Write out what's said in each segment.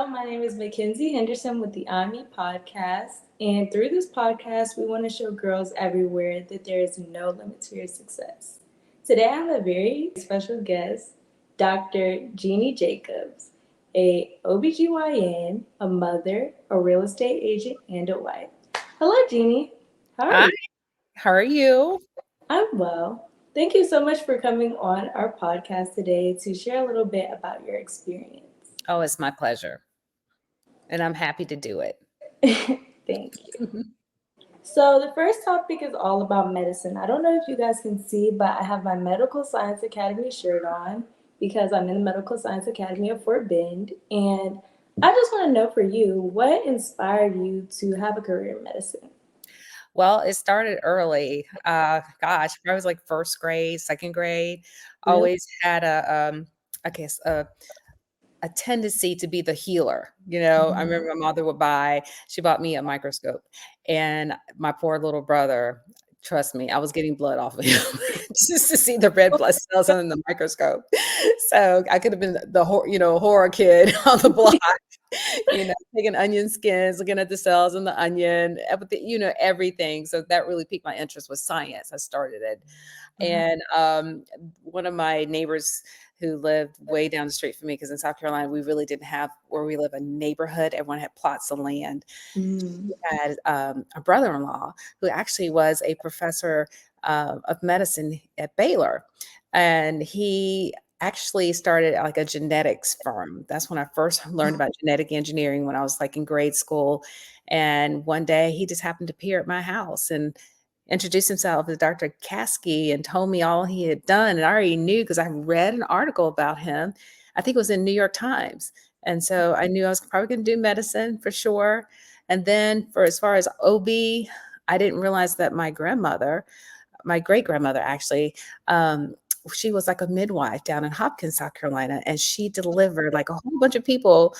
My name is Mackenzie Henderson with the AMI podcast. And through this podcast, we want to show girls everywhere that there is no limit to your success. Today, I have a very special guest, Dr. Jeannie Jacobs, a OBGYN, a mother, a real estate agent, and a wife. Hello, Jeannie. How are Hi, you? how are you? I'm well. Thank you so much for coming on our podcast today to share a little bit about your experience. Oh, it's my pleasure, and I'm happy to do it. Thank you. So, the first topic is all about medicine. I don't know if you guys can see, but I have my Medical Science Academy shirt on because I'm in the Medical Science Academy of Fort Bend. And I just want to know for you, what inspired you to have a career in medicine? Well, it started early. I was like first grade, second grade. Really? Always had I guess a tendency to be the healer. I remember my mother would she bought me a microscope, and my poor little brother, trust me, I was getting blood off of him just to see the red blood cells under the microscope. So I could have been the horror kid on the block, taking onion skins, looking at the cells in the onion, everything. So that really piqued my interest with science. I started it. Mhm. And one of my neighbors who lived way down the street from me, because in South Carolina, we really didn't have where we live a neighborhood. Everyone had plots of land. Mm. He had a brother-in-law who actually was a professor of medicine at Baylor. And he actually started like a genetics firm. That's when I first learned about genetic engineering when I was like in grade school. And one day he just happened to appear at my house and introduced himself as Dr. Caskey and told me all he had done. And I already knew because I read an article about him. I think it was in New York Times. And so I knew I was probably going to do medicine for sure. And then for as far as OB, I didn't realize that my great grandmother actually, she was like a midwife down in Hopkins, South Carolina, and she delivered like a whole bunch of people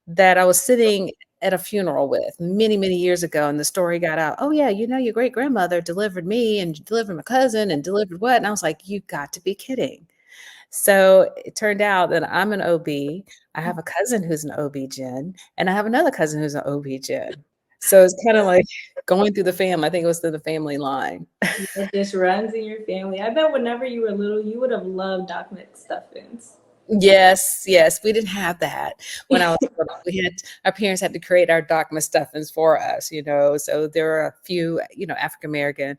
that I was sitting at a funeral with many, many years ago. And the story got out, oh, yeah, your great grandmother delivered me and delivered my cousin and delivered what? And I was like, you got to be kidding. So it turned out that I'm an OB. I have a cousin who's an OB-GYN, and I have another cousin who's an OB-GYN. So it's kind of like going through the family. I think it was through the family line. It just runs in your family. I bet whenever you were little, you would have loved Doc McStuffins. Yes, yes, we didn't have that when I was little. Our parents had to create our Doc McStuffins for us, so there were a few, African American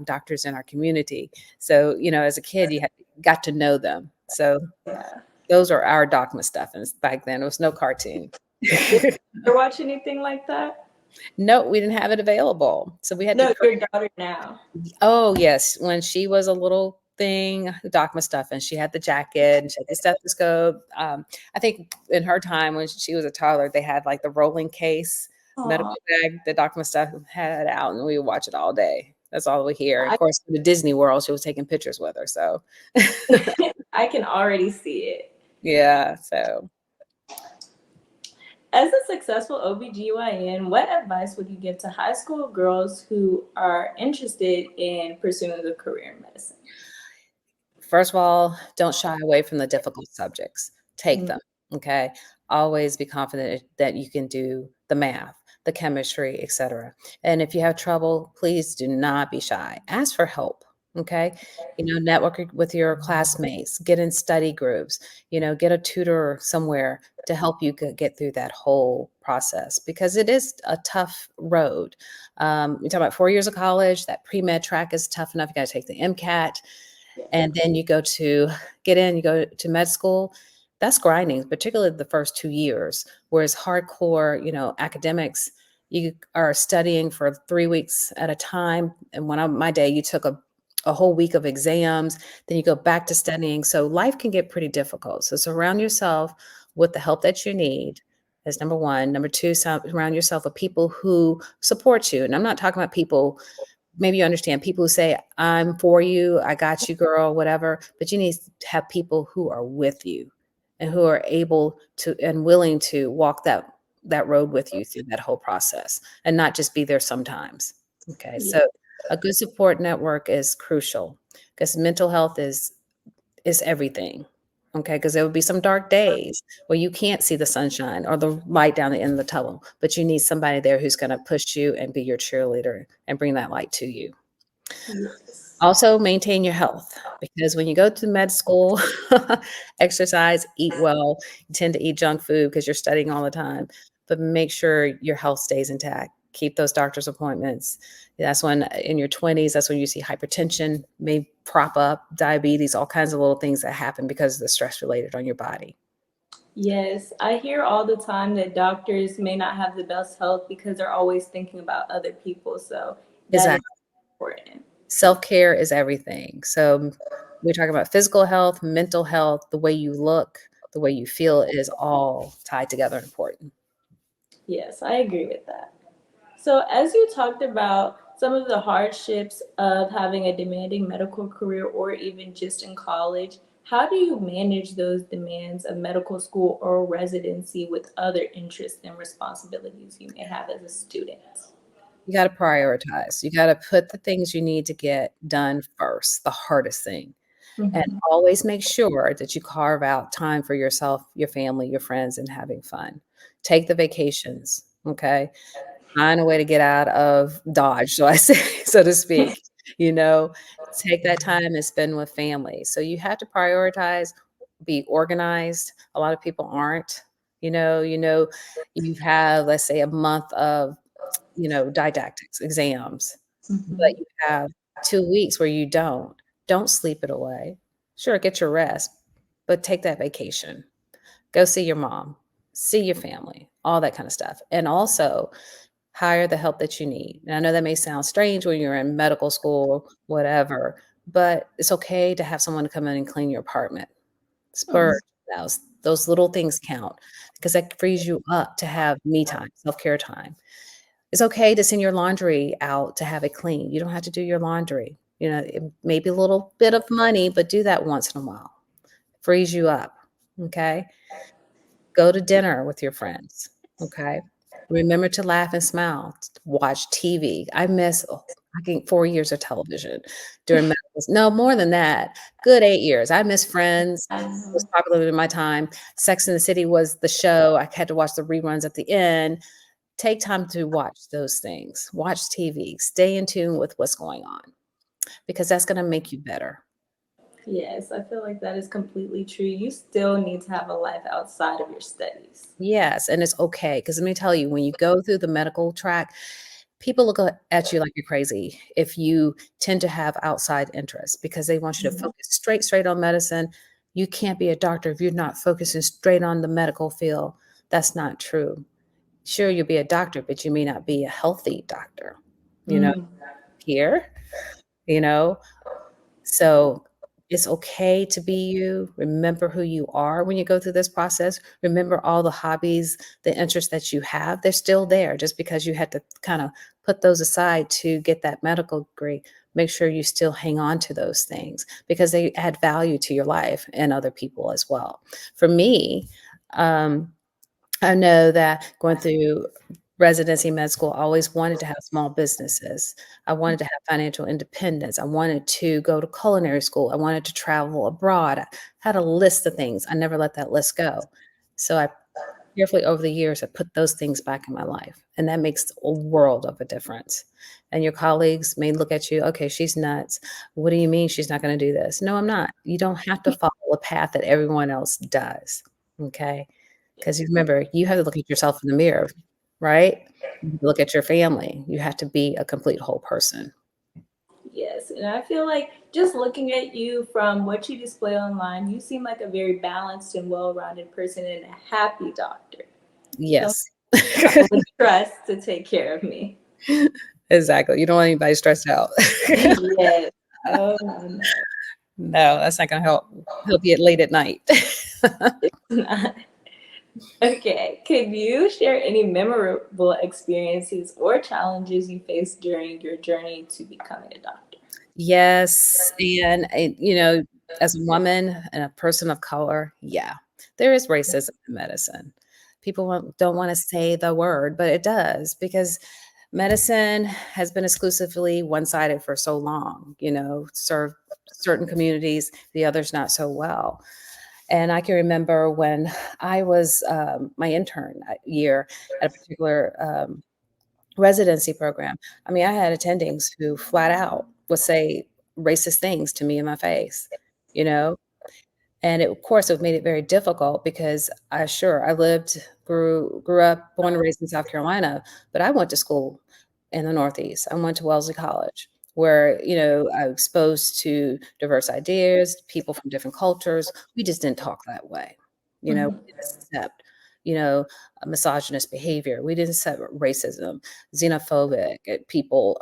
doctors in our community. So, as a kid, got to know them. So Yeah. those are our Doc McStuffins back then. There was no cartoon. Did you ever watch anything like that? No, we didn't have it available. So we had to No, your daughter now. Oh, yes. When she was a little thing, Doc Mustafa, she had the jacket and she had the stethoscope. I think in her time when she was a toddler, they had like the rolling case medical Aw. bag that Doc Mustafa had out, and we would watch it all day. That's all we hear. And I, of course, in the Disney World, she was taking pictures with her. So, I can already see it. yeah. So, As a successful OBGYN, what advice would you give to high school girls who are interested in pursuing a career in medicine? first of all, don't shy away from the difficult subjects. Take Mm. them. Okay. Always be confident that you can do the math, the chemistry, etc. And if you have trouble, please do not be shy. Ask for help. Okay. Network with your classmates, get in study groups, get a tutor somewhere to help you get through that whole process because it is a tough road. We talk about 4 years of college, that pre med track is tough enough. You got to take the MCAT, Yeah. and then you go to med school. That's grinding, particularly the first 2 years, whereas hardcore, academics, you are studying for 3 weeks at a time. And my day, you took a whole week of exams, then you go back to studying. So life can get pretty difficult. So surround yourself with the help that you need. That's number one. Number two, surround yourself with people who support you. And I'm not talking about people, maybe you understand, people who say, I'm for you, I got you, girl, whatever. But you need to have people who are with you and who are able to and willing to walk that road with you through that whole process and not just be there sometimes. Okay. Yeah. So a good support network is crucial because mental health is everything. Okay, because there will be some dark days where you can't see the sunshine or the light down the end of the tunnel, but you need somebody there who's gonna push you and be your cheerleader and bring that light to you. Yes. Also, maintain your health because when you go to med school, exercise, eat well, you tend to eat junk food because you're studying all the time, but make sure your health stays intact. Keep those doctor's appointments. That's when in your 20s, that's when you see hypertension may prop up, diabetes, all kinds of little things that happen because of the stress related on your body. Yes, I hear all the time that doctors may not have the best health because they're always thinking about other people. So that is Exactly. important. Self-care is everything. So we're talking about physical health, mental health, the way you look, the way you feel is all tied together and important. Yes, I agree with that. So, as you talked about some of the hardships of having a demanding medical career or even just in college, how do you manage those demands of medical school or residency with other interests and responsibilities you may have as a student? You gotta prioritize. You gotta put the things you need to get done first, the hardest thing, and Mhm. always make sure that you carve out time for yourself, your family, your friends, and having fun. Take the vacations, okay? Find a way to get out of Dodge, so I say, so to speak, you know? Take that time and spend with family. So you have to prioritize, be organized. A lot of people aren't. You have, let's say, a month of, didactics, exams, but Mhm. you have 2 weeks where you don't. Don't sleep it away. Sure, get your rest, but take that vacation. Go see your mom, see your family, all that kind of stuff. And also hire the help that you need. And I know that may sound strange when you're in medical school, whatever, but it's okay to have someone to come in and clean your apartment. Hmm. Spur those little things count because that frees you up to have me time, self-care time. It's okay to send your laundry out to have it clean. You don't have to do your laundry. It may be a little bit of money, but do that once in a while. Frees you up. Okay. Go to dinner with your friends. Okay. Remember to laugh and smile. Watch TV. I think 4 years of television during medical. No, more than that. Good 8 years. I miss Friends. It was popular in my time. Sex and the City was the show. I had to watch the reruns at the end. Take time to watch those things. Watch TV. Stay in tune with what's going on because that's going to make you better. Yes, I feel like that is completely true. You still need to have a life outside of your studies. Yes, and it's okay because let me tell you, when you go through the medical track, people look at you like you're crazy if you tend to have outside interests because they want you to Mhm. focus straight on medicine. You can't be a doctor if you're not focusing straight on the medical field. That's not true. Sure, you'll be a doctor, but you may not be a healthy doctor, you know, Mm. here, you know. So it's okay to be you. Remember who you are when you go through this process. Remember all the hobbies, the interests that you have. They're still there just because you had to kind of put those aside to get that medical degree. Make sure you still hang on to those things because they add value to your life and other people as well. For me, um, I know that going through residency med school, I always wanted to have small businesses. I wanted to have financial independence. I wanted to go to culinary school. I wanted to travel abroad. I had a list of things. I never let that list go. So I carefully over the years, I put those things back in my life. And that makes a world of a difference. And your colleagues may look at you, okay, she's nuts. What do you mean she's not going to do this? No, I'm not. You don't have to follow a path that everyone else does. Okay. Because you remember, you have to look at yourself in the mirror, right? You have to look at your family. You have to be a complete whole person. Yes, and I feel like just looking at you from what you display online, you seem like a very balanced and well-rounded person and a happy doctor. So Yes. I would trust to take care of me. Exactly. You don't want anybody stressed out. Yes. Oh no, No, that's not gonna help you late at night. it's not. Okay, could you share any memorable experiences or challenges you faced during your journey to becoming a doctor? Yes, and as a woman and a person of color, yeah, there is racism in medicine. People don't wanna say the word, but it does because medicine has been exclusively one-sided for so long, serve certain communities, the others not so well. And I can remember when I was my intern year at a particular residency program. I mean, I had attendings who flat out would say racist things to me in my face, you know? And of course, it made it very difficult because I lived, grew up, born and raised in South Carolina, but I went to school in the Northeast. I went to Wellesley College, where I was exposed to diverse ideas, people from different cultures. We just didn't talk that way. We Mhm. didn't accept, you know, misogynist behavior. We didn't accept racism, xenophobic people.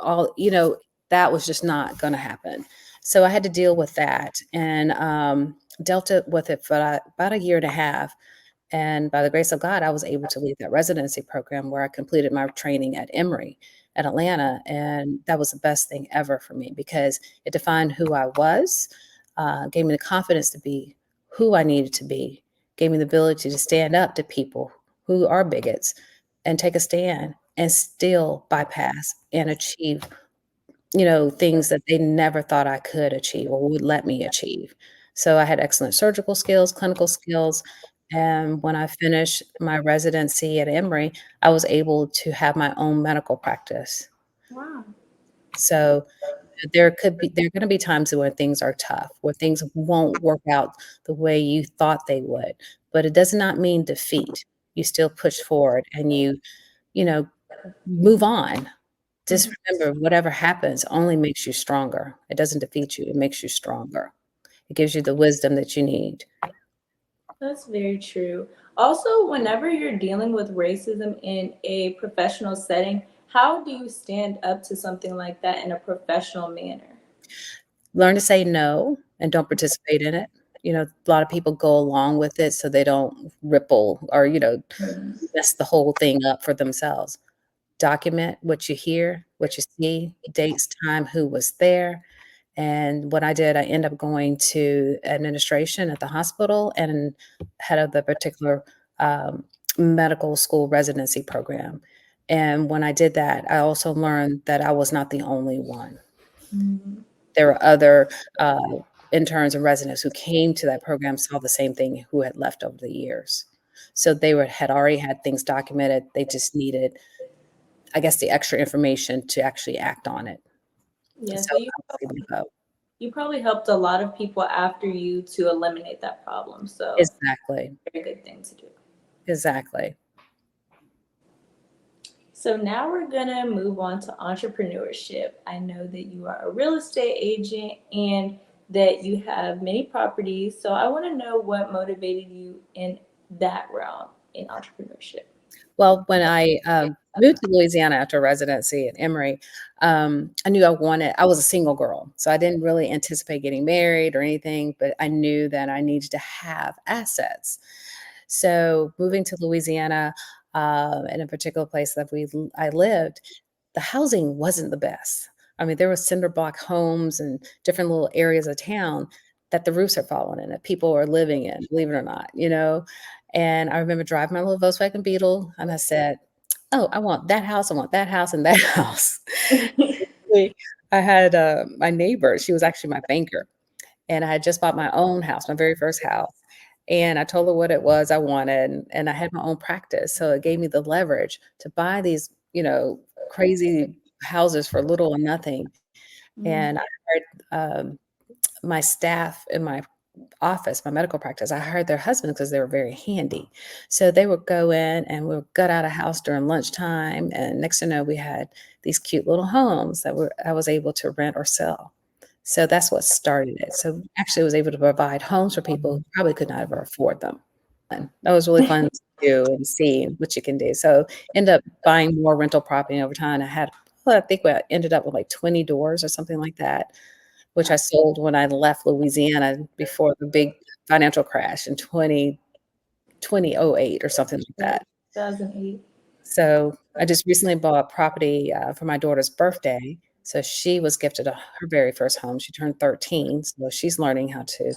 That was just not going to happen. So I had to deal with that, and dealt with it for about a year and a half. And by the grace of God, I was able to lead that residency program where I completed my training at Emory at Atlanta. And that was the best thing ever for me because it defined who I was, gave me the confidence to be who I needed to be, gave me the ability to stand up to people who are bigots and take a stand and still bypass and achieve things that they never thought I could achieve or would let me achieve. So I had excellent surgical skills, clinical skills, and when I finished my residency at Emory, I was able to have my own medical practice. Wow. So there are gonna be times when things are tough, where things won't work out the way you thought they would, but it does not mean defeat. You still push forward and you know, move on. Just Mhm. remember, whatever happens only makes you stronger. It doesn't defeat you, it makes you stronger. It gives you the wisdom that you need. That's very true. Also, whenever you're dealing with racism in a professional setting, how do you stand up to something like that in a professional manner? Learn to say no and don't participate in it. A lot of people go along with it so they don't ripple or, Mhm. mess the whole thing up for themselves. Document what you hear, what you see, dates, time, who was there. And what I did, I ended up going to administration at the hospital and head of the particular um, medical school residency program. And when I did that, I also learned that I was not the only one. Mhm. There were other interns and residents who came to that program, saw the same thing, who had left over the years. So had already had things documented. They just needed, I guess, the extra information to actually act on it. Yeah, So so I was able to go. you probably helped a lot of people after you to eliminate that problem. So, Exactly. very good thing to do. Exactly. So now we're gonna move on to entrepreneurship. I know that you are a real estate agent and that you have many properties. So I want to know what motivated you in that realm in entrepreneurship. Well, when I moved to Louisiana after residency at Emory, I knew I was a single girl. So I didn't really anticipate getting married or anything, but I knew that I needed to have assets. So moving to Louisiana, in a particular place that I lived, the housing wasn't the best. I mean, there were cinder block homes and different little areas of town that the roofs are falling in, that people are living in, believe it or not. And I remember driving my little Volkswagen Beetle, and I said, "Oh, I want that house, I want that house, and that house." We I had, my neighbor, she was actually my banker, and I had just bought my own house, my very first house, and I told her what it was I wanted, and I had my own practice, so it gave me the leverage to buy these, crazy houses for little or nothing, Mm. and I hired, my staff in my office, my medical practice, I hired their husbands because they were very handy. So they would go in and we would gut out a house during lunchtime. And next thing you know, we had these cute little homes that I was able to rent or sell. So that's what started it. So actually I was able to provide homes for people who probably could not ever afford them. And that was really fun to do and see what you can do. So end up buying more rental property over time. I think we ended up with like 20 doors or something like that, which I sold when I left Louisiana before the big financial crash in 2008 or something like Yeah, that. 2008. So, I just recently bought property, for my daughter's birthday, so she was gifted her very first home. She turned 13, so she's learning how to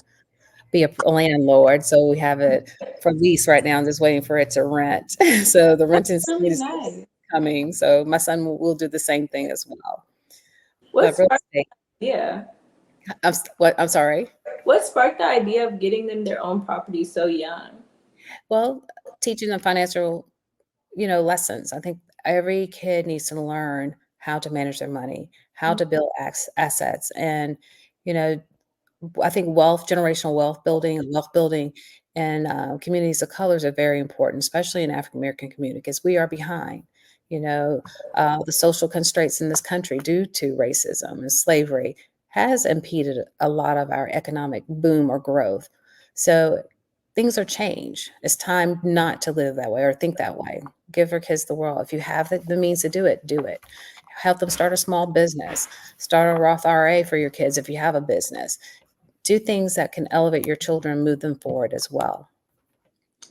be a landlord, so we have it for lease right now. I'm just waiting for it to rent. So, the renting Really is nice. coming, so my son will do the same thing as well. What But real sparked estate. the idea? What? I'm sorry. What sparked the idea of getting them their own property so young? Well, teaching them financial, lessons. I think every kid needs to learn how to manage their money, how to build assets, and you know, I think generational wealth building, and communities of colors are very important, especially in African American community, because we are behind. You know, the social constraints in this country due to racism and slavery has impeded a lot of our economic boom or growth. So things are changed. It's time not to live that way or think that way. Give our kids the world. If you have the means to do it, do it. Help them start a small business. Start a Roth IRA for your kids if you have a business. Do things that can elevate your children and move them forward as well.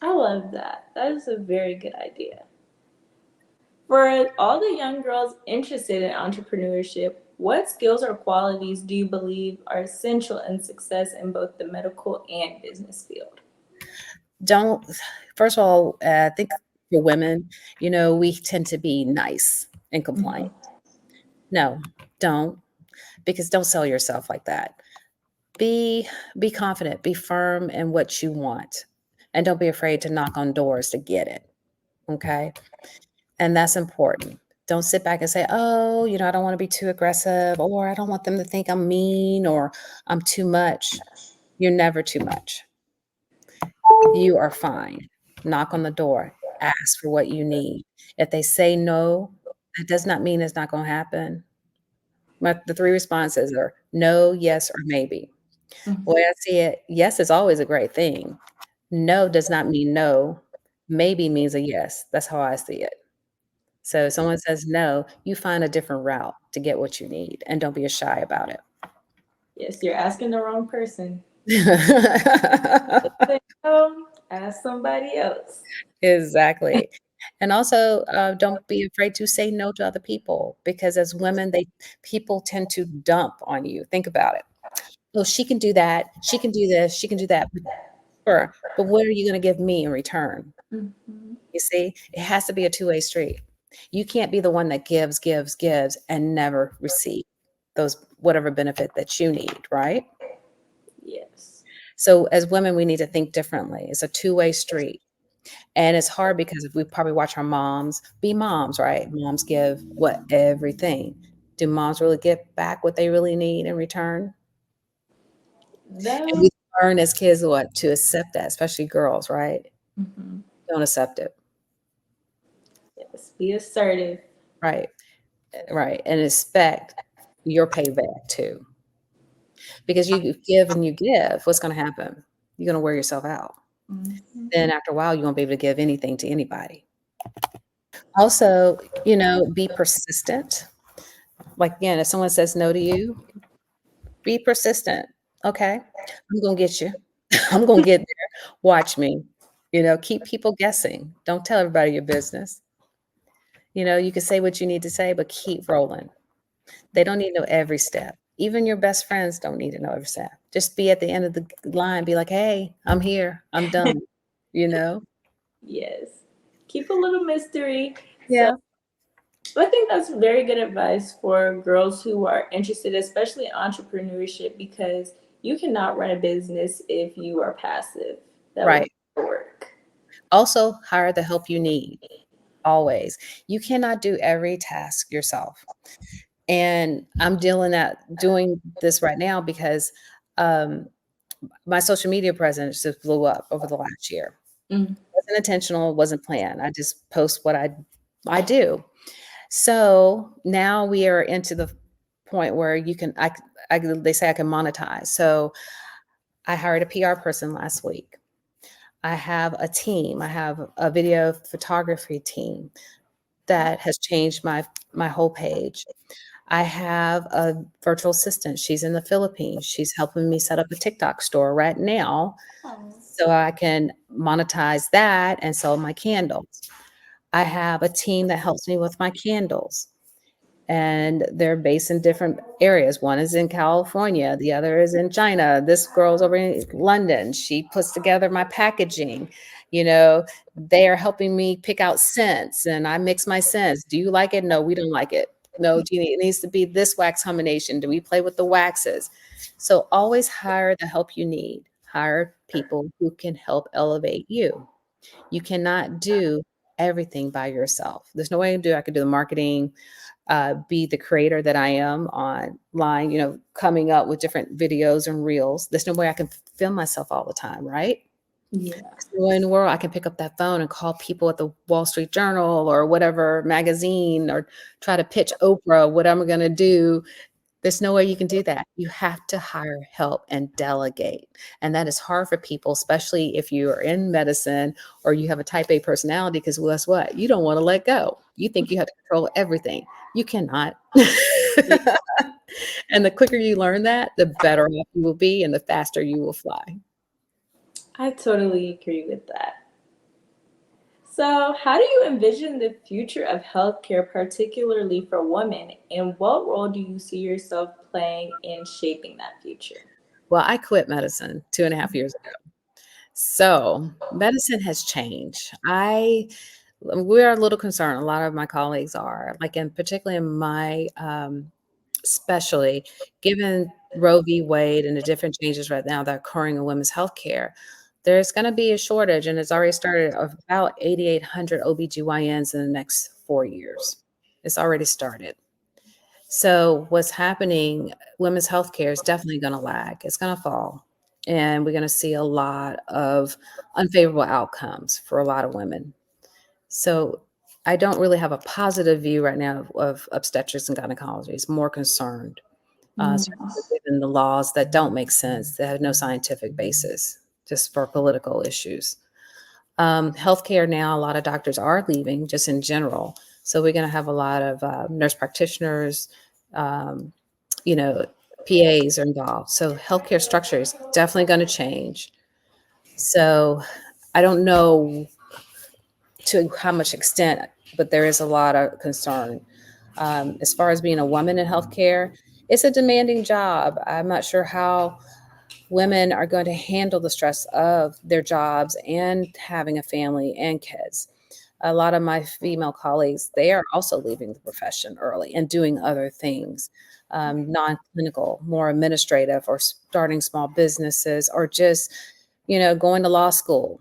I love that. That is a very good idea. For all the young girls interested in entrepreneurship, what skills or qualities do you believe are essential in success in both the medical and business field? Don't, first of all, I think for women, we tend to be nice and compliant. Mhm. No, don't, because don't sell yourself like that. Be be confident, be firm in what you want, and don't be afraid to knock on doors to get it. Okay? And that's important. Don't sit back and say, "Oh, I don't want to be too aggressive, or I don't want them to think I'm mean or I'm too much." You're never too much. You are fine. Knock on the door, ask for what you need. If they say no, that does not mean it's not going to happen. But the three responses are no, yes, or maybe. The way Mhm. I see it, yes is always a great thing. No does not mean no. Maybe means a yes. That's how I see it. So if someone says no, you find a different route to get what you need and don't be shy about Yes, you're asking the wrong person. it. Say no, ask somebody else. Exactly. And also, don't be afraid to say no to other people because as women, they people tend to dump on you. Think about it. Oh, she can do that. She can do this. She can do that. Sure. But what are you going to give me in return? Mhm. You see, it has to be a two-way street. You can't be the one that gives, gives, gives, and never receive those whatever benefit that you need, right? Yes. So as women, we need to think differently. It's a two-way street. And it's hard because if we probably watch our moms be moms, right? Moms give what? Everything. Do moms really get back what they really need in return? And No. we learn as kids what? To accept that, especially girls, right? Mhm. Don't accept it. Yes. Be assertive. Right. Right. And expect your payback too. Because you give and you give, what's going to happen? You're going to wear yourself out. Mhm. Then after a while, you won't be able to give anything to anybody. Also, be persistent. Like again, if someone says no to you, be persistent. Okay. I'm going to get you. I'm going to get there. Watch me. Keep people guessing. Don't tell everybody your business. You can say what you need to say, but keep rolling. They don't need to know every step. Even your best friends don't need to know every step. Just be at the end of the line, be like, hey, I'm here. I'm done. You know? Yes. Keep a little mystery. Yeah. So I think that's very good advice for girls who are interested, especially in entrepreneurship, because you cannot run a business if you are passive. That will Right. never work. Also, hire the help you need. Always. You cannot do every task yourself. And I'm doing this right now because um, my social media presence just blew up over the last year. Mm. Wasn't intentional, wasn't planned. I just post what I do. So now we are into the point where they say I can monetize. So I hired a PR person last week. I have a team. I have a video photography team that has changed my whole page. I have a virtual assistant. She's in the Philippines. She's helping me set up a TikTok store right now Oh. so I can monetize that and sell my candles. I have a team that helps me with my candles, and they're based in different areas. One is in California, the other is in China. This girl's over in London. She puts together my packaging. You know, they are helping me pick out scents and I mix my scents. Do you like it? No, we don't like it. No, Jeannie, it needs to be this wax combination. Do we play with the waxes? So always hire the help you need. Hire people who can help elevate you. You cannot do everything by yourself. There's no way I could do the marketing, be the creator that I am online, coming up with different videos and reels. There's no way I can film myself all the time, right? Yeah. There's no way in the world I can pick up that phone and call people at the Wall Street Journal or whatever magazine or try to pitch Oprah what I'm going to do. There's no way you can do that. You have to hire help and delegate. And that is hard for people, especially if you are in medicine or you have a type A personality, because guess what? You don't want to let go. You think you have to control everything. You cannot. Yeah. And the quicker you learn that, the better off you will be and the faster you will fly. I totally agree with that. So, how do you envision the future of healthcare, particularly for women, and what role do you see yourself playing in shaping that future? Well, I quit medicine 2.5 years ago. So medicine has changed. We are a little concerned. A lot of my colleagues are, like, in particularly in my specialty, given Roe v. Wade and the different changes right now that are occurring in women's healthcare, there's going to be a shortage, and it's already started, of about 8,800 OBGYNs in the next 4 years. It's already started. So what's happening, women's healthcare is definitely going to lag. It's going to fall. And we're going to see a lot of unfavorable outcomes for a lot of women. So I don't really have a positive view right now of obstetrics and gynecology. It's more concerned, especially given the laws that don't make sense, that have no scientific basis, just for political issues. Healthcare now, a lot of doctors are leaving just in general. So we're going to have a lot of nurse practitioners, um, you know, PAs are involved. So healthcare structure is definitely going to change. So I don't know to how much extent, but there is a lot of concern. As far as being a woman in healthcare, it's a demanding job. I'm not sure how women are going to handle the stress of their jobs and having a family and kids. A lot of my female colleagues, they are also leaving the profession early and doing other things, non-clinical, more administrative, or starting small businesses, or just, going to law school.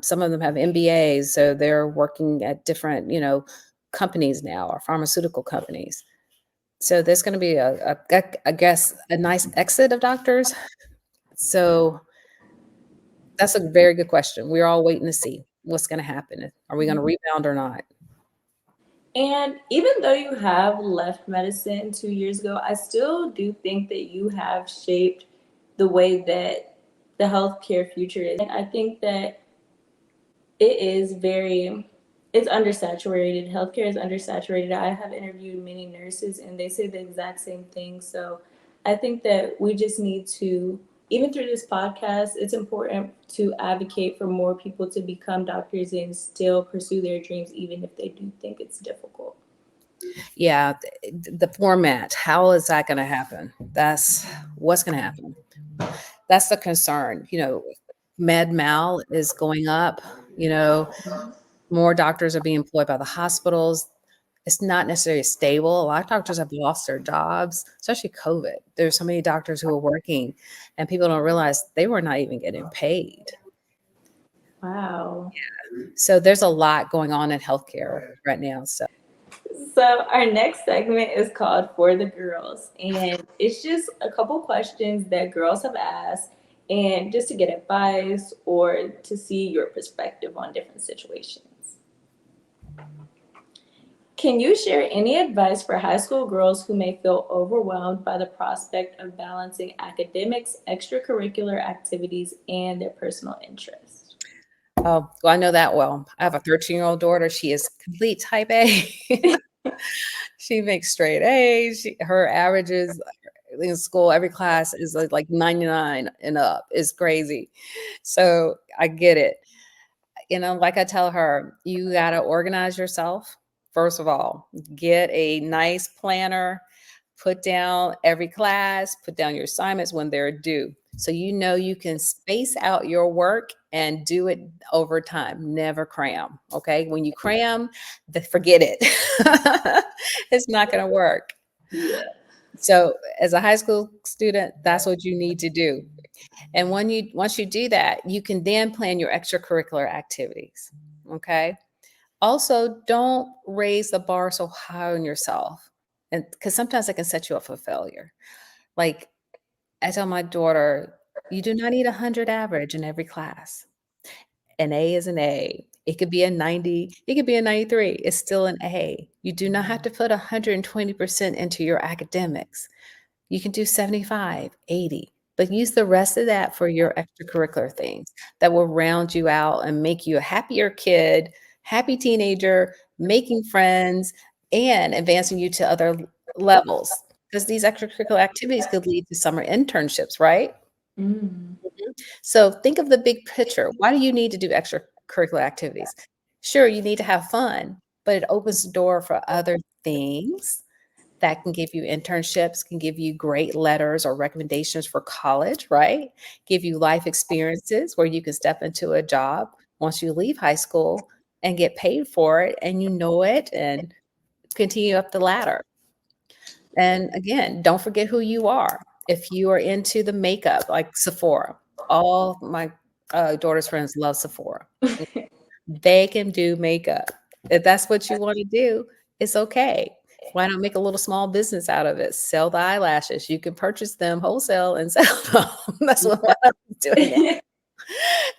Some of them have MBAs, so they're working at different, companies now, or pharmaceutical companies. So there's going to be I guess, a nice exit of doctors. So that's a very good question. We're all waiting to see what's going to happen. Are we going to rebound or not? And even though you have left medicine 2 years ago, I still do think that you have shaped the way that the healthcare future is. And I think that it is very, it's undersaturated. Healthcare is undersaturated. I have interviewed many nurses and they say the exact same thing. So I think that we just need to, even through this podcast, it's important to advocate for more people to become doctors and still pursue their dreams, even if they do think it's difficult. Yeah, the format, how is that going to happen? That's what's going to happen. That's the concern. Med mal is going up. More doctors are being employed by the hospitals. It's not necessarily stable. A lot of doctors have lost their jobs, especially COVID. There's so many doctors who are working, and people don't realize they were not even getting paid. Wow. So there's a lot going on in healthcare right now. So our next segment is called For the Girls, and it's just a couple questions that girls have asked, and just to get advice or to see your perspective on different situations. Can you share any advice for high school girls who may feel overwhelmed by the prospect of balancing academics, extracurricular activities, and their personal interests? Oh, well, I know that well. I have a 13-year-old daughter. She is complete type A. She makes straight A's. Her averages in school, every class is like 99 and up. It's crazy. So I get it. Like I tell her, you got to organize yourself. First of all, get a nice planner, put down every class, put down your assignments when they're due. So you know you can space out your work and do it over time. Never cram. Okay. When you cram, forget it. It's not going to work. Yeah. So as a high school student, that's what you need to do. And once you do that, you can then plan your extracurricular activities. Okay. Also, don't raise the bar so high on yourself. And because sometimes it can set you up for failure. Like I tell my daughter, you do not need 100 average in every class. An A is an A. It could be a 90, it could be a 93. It's still an A. You do not have to put 120% into your academics. You can do 75, 80, but use the rest of that for your extracurricular things that will round you out and make you a happier kid, happy teenager, making friends, and advancing you to other levels. Because these extracurricular activities could lead to summer internships, right? Mm. So think of the big picture. Why do you need to do extracurricular activities? Sure, you need to have fun, but it opens the door for other things that can give you internships, can give you great letters or recommendations for college, right? Give you life experiences where you can step into a job once you leave high school and get paid for it and you know it and continue up the ladder. And again, don't forget who you are. If you are into the makeup, like Sephora, all my daughter's friends love Sephora. They can do makeup. If that's what you want to do, it's okay. Why not make a little small business out of it? Sell the eyelashes. You can purchase them wholesale and sell them. That's what my husband's doing now. Yeah.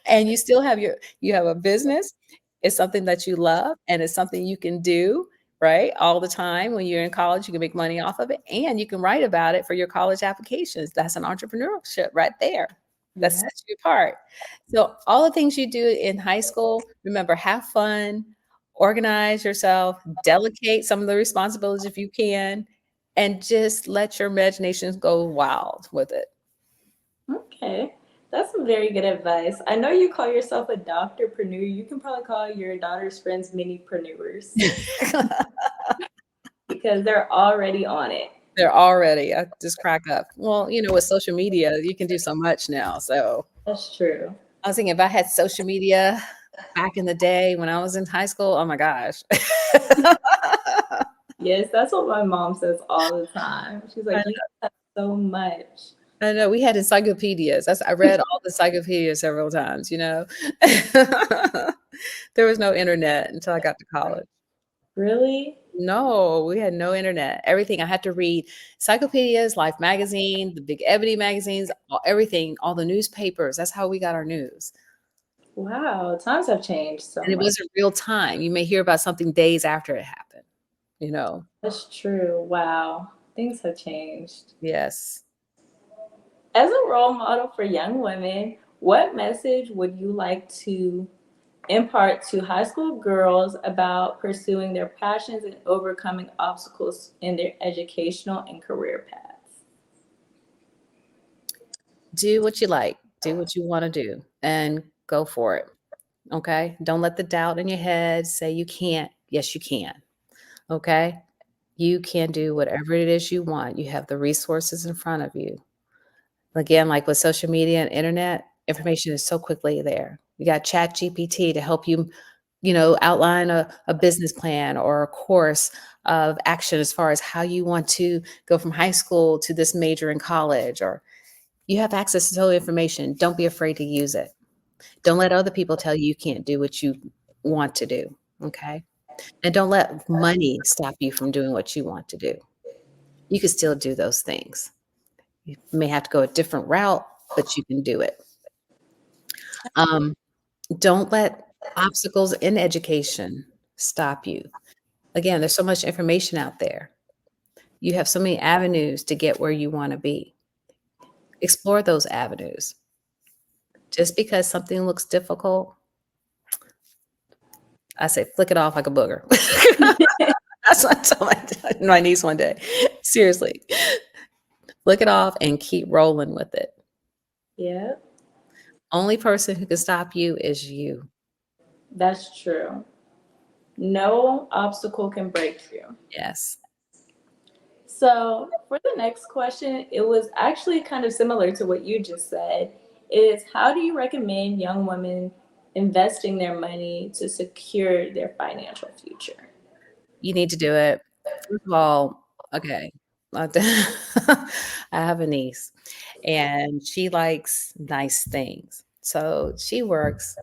And you still have you have a business. It's something that you love and it's something you can do, right? All the time when you're in college, you can make money off of it and you can write about it for your college applications. That's an entrepreneurship right there. That Yeah. sets you apart. So all the things you do in high school, remember, have fun, organize yourself, delegate some of the responsibilities if you can, and just let your imaginations go wild with it. Okay. That's some very good advice. I know you call yourself a doctorpreneur. You can probably call your daughter's friends minipreneurs because they're already on it. They're already I just crack up. Well, with social media, you can do so much now, so That's true. I was thinking if I had social media back in the day when I was in high school, oh my gosh. Yes, that's what my mom says all the time. She's I like, you have so much. I know, we had encyclopedias. I read all the encyclopedias several times, you know? There was no internet until I got to college. Really? No, we had no internet. Everything I had to read encyclopedias, Life magazine, the big Ebony magazines, everything, all the newspapers. That's how we got our news. Wow, times have changed so And it much. wasn't real time. You may hear about something days after it happened, you know? That's true. Wow. Things have changed. Yes. As a role model for young women, what message would you like to impart to high school girls about pursuing their passions and overcoming obstacles in their educational and career paths? Do what you like, do what you want to do, and go for it. Okay. Don't let the doubt in your head say you can't. Yes, you can. Okay. You can do whatever it is you want. You have the resources in front of you. Again, like with social media and internet, information is so quickly there. You got Chat GPT to help you, outline a business plan or a course of action as far as how you want to go from high school to this major in college, or you have access to all the information. Don't be afraid to use it. Don't let other people tell you you can't do what you want to do. Okay. And don't let money stop you from doing what you want to do. You can still do those things. You may have to go a different route, but you can do it. Um, don't let obstacles in education stop you. Again, there's so much information out there. You have so many avenues to get where you want to be. Explore those avenues. Just because something looks difficult, I say flick it off like a booger. That's what I told my niece one day. Seriously, flick it off and keep rolling with it. Yeah, Only person who can stop you is you. that's true. No obstacle can break you. Yes. So, for the next question, it was actually kind of similar to what you just said. Is how do you recommend young women investing their money to secure their financial future? You need to do it. First of all, okay, uh, I have a niece, and she likes nice things. So she works,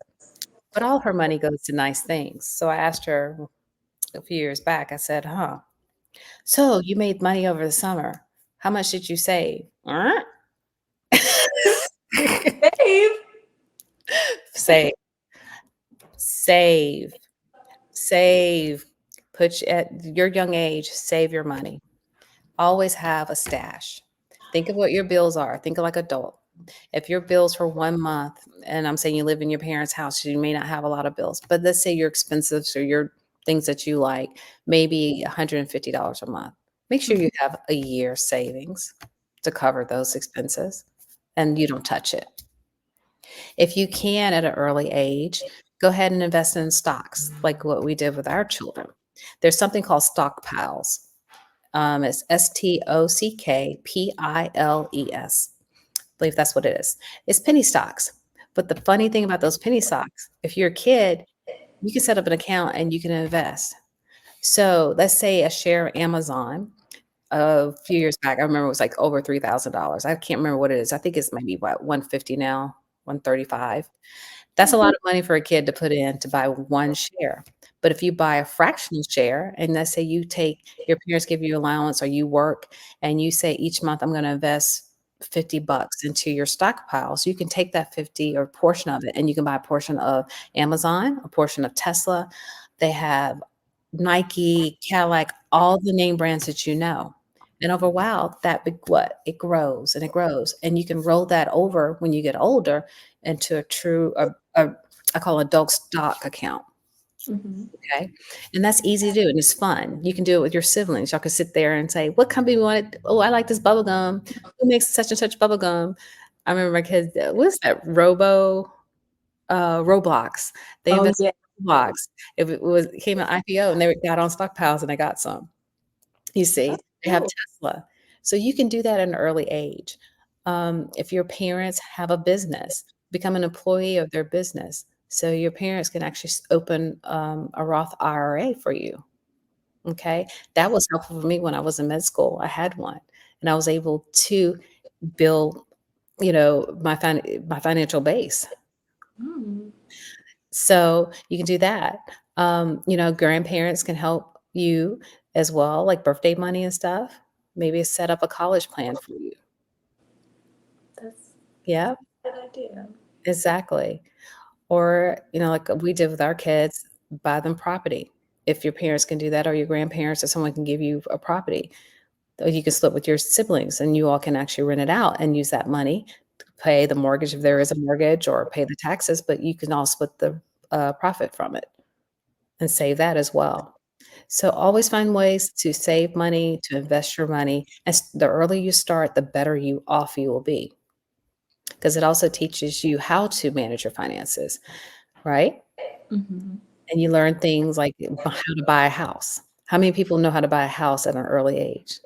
but all her money goes to nice things. So I asked her a few years back, I said, "Huh, so you made money over the summer. How much did you save?" Dave. Save, save, save. At your young age, save your money. Always have a stash. Think of what your bills are. Think of like adult. If your bills for 1 month, and I'm saying you live in your parents' house, you may not have a lot of bills, but let's say your expenses or your things that you like, maybe $150 a month. Make sure you have a year savings to cover those expenses and you don't touch it. If you can at an early age, go ahead and invest in stocks like what we did with our children. There's something called stockpiles. It's STOCKPILES. I believe that's what it is. It's penny stocks. But the funny thing about those penny stocks, if you're a kid, you can set up an account and you can invest. So let's say a share of Amazon a few years back, I remember it was like over $3,000. I can't remember what it is. I think it's maybe what 150 now, 135. That's a lot of money for a kid to put in to buy one share. But if you buy a fractional share, and let's say you take your parents give you allowance or you work and you say each month I'm going to invest $50 into your stockpile. So you can take that 50 or portion of it and you can buy a portion of Amazon, a portion of Tesla. They have Nike, Cadillac, all the name brands that you know. And over a while, that big what? It grows and it grows. And you can roll that over when you get older into a true I call it adult stock account. Mhm. Okay. And that's easy to do and it's fun. You can do it with your siblings. Y'all can sit there and say, what company you want it? Oh, I like this bubble gum. Who makes such and such bubble gum? I remember my kids, what's that? Roblox. They Oh invested yeah. in Roblox. It was came an IPO and they got on stockpiles and they got some. You see, That's they have cool. Tesla. So you can do that at an early age. If your parents have a business, become an employee of their business. So your parents can actually open a Roth IRA for you. Okay. That was helpful for me when I was in med school. I had one and I was able to build, my financial base. Mm. So you can do that. Grandparents can help you as well, like birthday money and stuff. Maybe set up a college plan for you. That's Yeah, a good idea. exactly. Or, like we did with our kids, buy them property. If your parents can do that, or your grandparents, or someone can give you a property, or you can split with your siblings and you all can actually rent it out and use that money to pay the mortgage if there is a mortgage or pay the taxes, but you can all split the profit from it and save that as well. So always find ways to save money, to invest your money. The earlier you start, the better you off you will be because it also teaches you how to manage your finances, right? Hmm. And you learn things like how to buy a house. How many people know how to buy a house at an early age?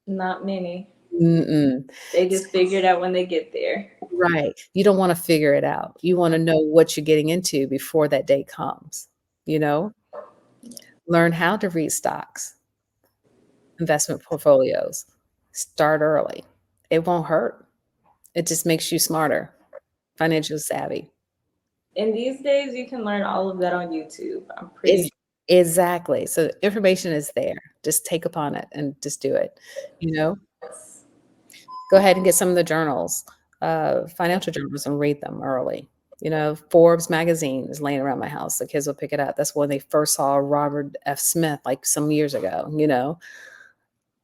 Not many. Mm-mm. They S- just figure it out when they get there. Right. You don't want to figure it out. You want to know what you're getting into before that day comes. You know, learn how to read stocks, investment portfolios. Start early. It won't hurt. It just makes you smarter, financial savvy. And these days, you can learn all of that on YouTube. I'm pretty Is exactly. So the information is there. Just take upon it and just do it. You know, sure. go ahead and get some of the journals, financial journals, and read them early. Forbes magazine is laying around my house. The kids will pick it up. That's when they first saw Robert F. Smith, like some years ago.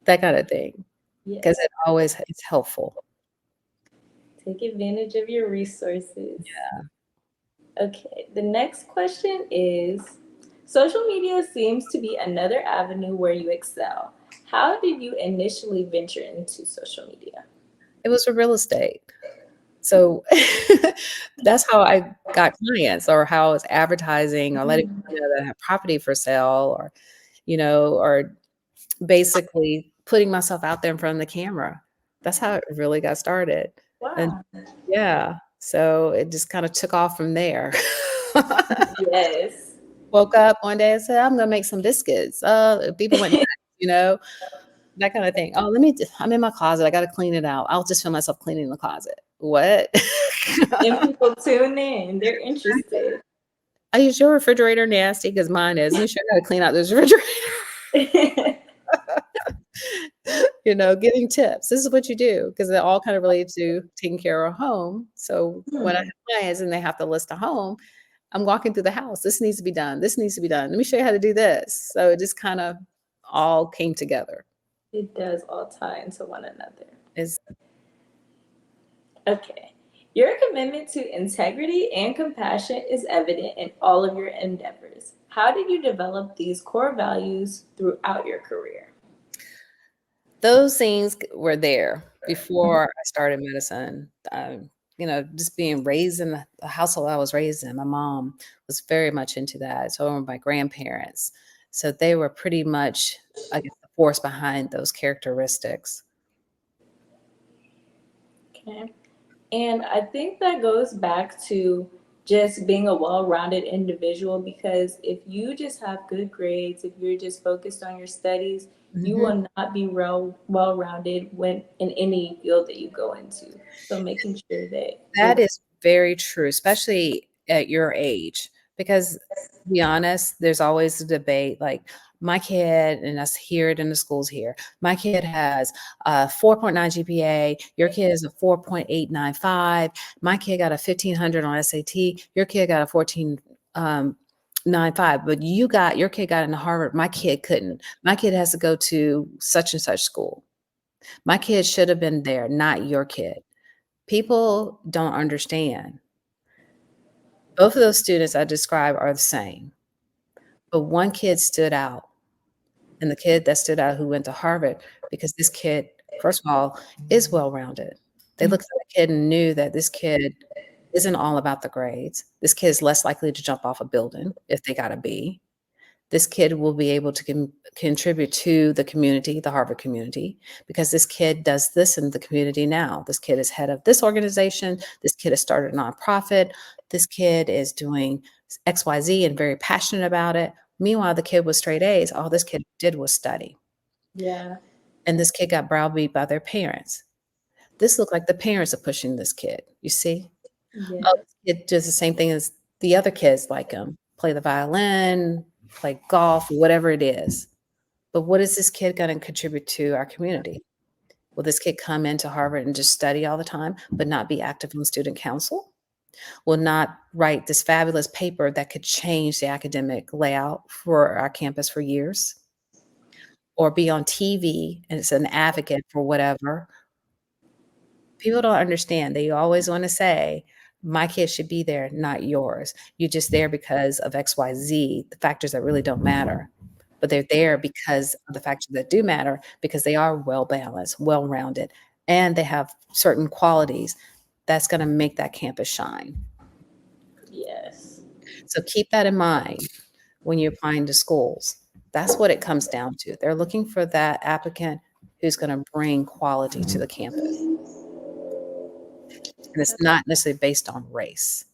That kind of thing. Because Yes. it always it's helpful. Take advantage of your resources. Okay, the next question is social media seems to be another avenue where you excel. How did you initially venture into social media? It was for real estate. So that's how I got clients or how I was advertising or letting Mm. people know that I have property for sale or basically putting myself out there in front of the camera. That's how it really got started. And Wow. yeah, so it just kind of took off from there. Yes. Woke up one day and said, I'm gonna make some biscuits. People went nuts, you know, that kind of thing. Oh, I'm in my closet. I got to clean it out. I'll just feel myself cleaning the closet. What? And people tune in. They're interested. Is your refrigerator nasty? Because mine is. Let me show you how to clean out this refrigerator. Giving tips. This is what you do because it all kind of relates to taking care of a home. So when I have clients and they have to list a home, I'm walking through the house. This needs to be done. This needs to be done. Let me show you how to do this. So it just kind of all came together. It does all tie into one another. Is Okay. Your commitment to integrity and compassion is evident in all of your endeavors. How did you develop these core values throughout your career? those things were there before I started medicine. Just being raised in the household I was raised in, my mom was very much into that. So were my grandparents. So they were pretty much, I guess, the force behind those characteristics. Okay. And I think that goes back to just being a well rounded individual because if you just have good grades, if you're just focused on your studies, you Mhm. will not be well rounded when in any field that you go into. So making sure that you're That is very true, especially at your age, because to be honest, there's always a debate. Like my kid, and us hear it in the schools here. My kid has a 4.9 GPA. Your kid is a 4.895. My kid got a 1500 on SAT. Your kid got a 14.95. But your kid got into Harvard. My kid couldn't. My kid has to go to such and such school. My kid should have been there, not your kid. People don't understand. Both of those students I described are the same, but one kid stood out, and the kid that stood out who went to Harvard because this kid, first of all, is well-rounded. They looked at the kid and knew that this kid isn't all about the grades. This kid is less likely to jump off a building if they got a B. This kid will be able to contribute to the community, the Harvard community, because this kid does this in the community now. This kid is head of this organization. This kid has started a nonprofit. This kid is doing XYZ and very passionate about it. Meanwhile, the kid with straight A's, all this kid did was study. yeah, And this kid got browbeat by their parents. This looked like the parents are pushing this kid, you see? Oh, yes, this kid does the same thing as the other kids like him, play the violin, play golf, whatever it is. But what is this kid gonna contribute to our community? Will this kid come into Harvard and just study all the time, but not be active in student council? Will not write this fabulous paper that could change the academic layout for our campus for years? Or be on TV and it's an advocate for whatever? People don't understand. They always wanna say, "My kid should be there, not yours. You're just there because of XYZ, the factors that really don't matter." But they're there because of the factors that do matter, because they are well-balanced, well-rounded, and they have certain qualities that's gonna make that campus shine. yes, So keep that in mind when you're applying to schools. That's what it comes down to. They're looking for that applicant who's gonna bring quality to the campus, and it's not necessarily based on race.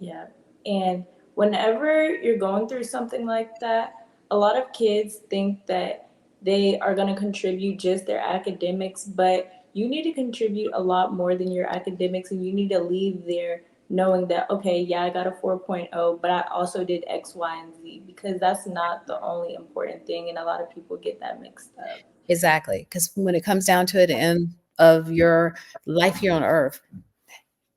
yeah. And whenever you're going through something like that, a lot of kids think that they are going to contribute just their academics, but you need to contribute a lot more than your academics, and you need to leave there knowing that, okay, yeah, I got a 4.0, but I also did X, Y, and Z, because that's not the only important thing, and a lot of people get that mixed up. Exactly, because when it comes down to it, the end of your life here on earth,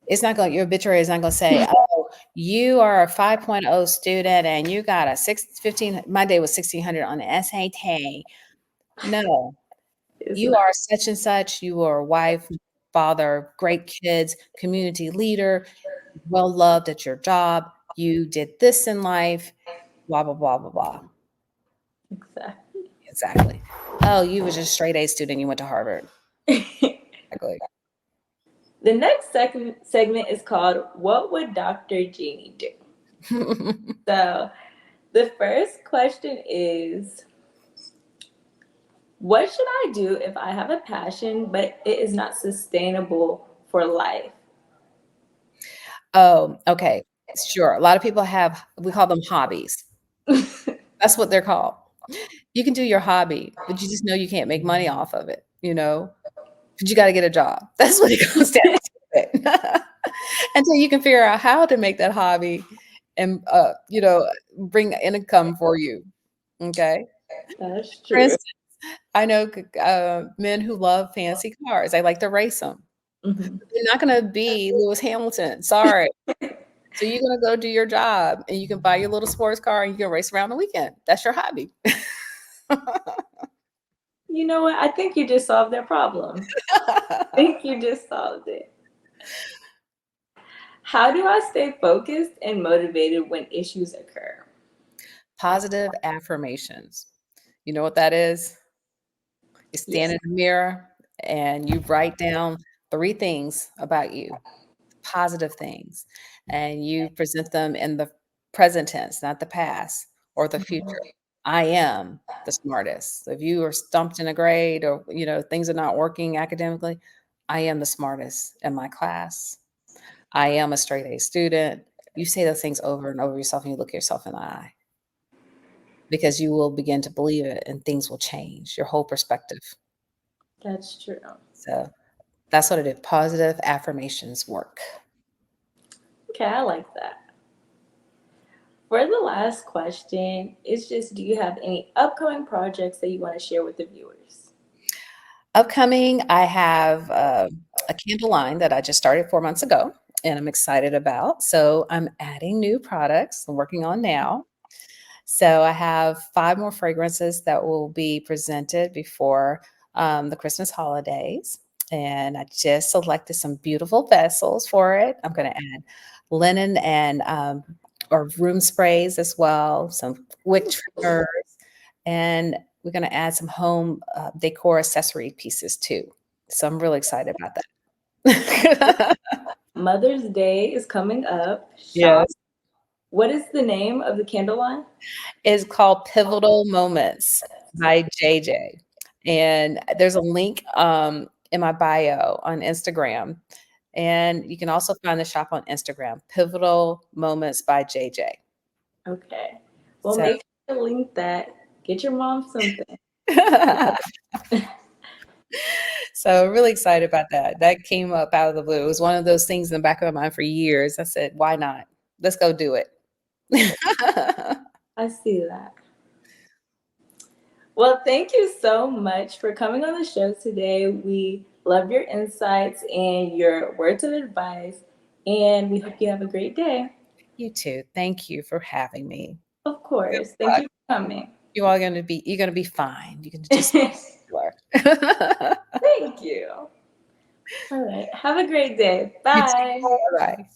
it's not going your obituary is not gonna say, "Oh, you are a 5.0 student and you got a 15." My day was 1,600 on the SAT. No, It's you not. are such and such, you are a wife, father, great kids, community leader, well loved at your job, you did this in life, blah, blah, blah, blah, blah. Exactly. Exactly. Oh, you were just a straight A student, you went to Harvard. Exactly. The next segment is called What Would Dr. Jeannie Do? So, the first question is What should I do if I have a passion, but it is not sustainable for life? Oh, okay. Sure. A lot of people have, we call them hobbies. That's what they're called. You can do your hobby, but you just know you can't make money off of it, you know? But you gotta get a job. That's what it comes down to it. Until you can figure out how to make that hobby and, bring income for you, okay? That's For true. instance, I know men who love fancy cars. They like to race them. Hmm. You're not gonna be Lewis Hamilton, sorry. So you're gonna go do your job, and you can buy your little sports car, and you can race around the weekend. That's your hobby. You know what? I think you just solved their problem. I think you just solved it. How do I stay focused and motivated when issues occur? Positive affirmations. You know what that is? You stand Yes. in the mirror and you write down 3 things about you, positive things, and you present them in the present tense, not the past or the future. I am the smartest. So if you are stumped in a grade or, things are not working academically, I am the smartest in my class. I am a straight A student. You say those things over and over yourself and you look yourself in the eye because you will begin to believe it and things will change, your whole perspective. That's true. So that's what it is. Positive affirmations work. Okay, I like that. For the last question, it's just do you have any upcoming projects that you want to share with the viewers? Upcoming, I have a candle line that I just started 4 months ago and I'm excited about. So I'm adding new products I'm working on now. So I have 5 more fragrances that will be presented before the Christmas holidays. And I just selected some beautiful vessels for it. I'm going to add linen and or room sprays as well, some wick trimmers, and we're going to add some home decor accessory pieces too. So I'm really excited about that. Mother's Day is coming up. Shop. Yes. What is the name of the candle line? Is called Pivotal Moments by JJ. And there's a link in my bio on Instagram. And you can also find the shop on Instagram, Pivotal Moments by JJ. Okay. Well, So make sure to link that. Get your mom something. so really excited about that. That came up out of the blue. It was one of those things in the back of my mind for years. I said, why not? Let's go do it. I see that. Well, thank you so much for coming on the show today. We love your insights and your words of advice, and we hope you have a great day. You too. Thank you for having me. Of Good course. Thank luck. you for coming. You're gonna be fine. You can just you Thank you. All right. Have a great day. You too. Bye. Bye.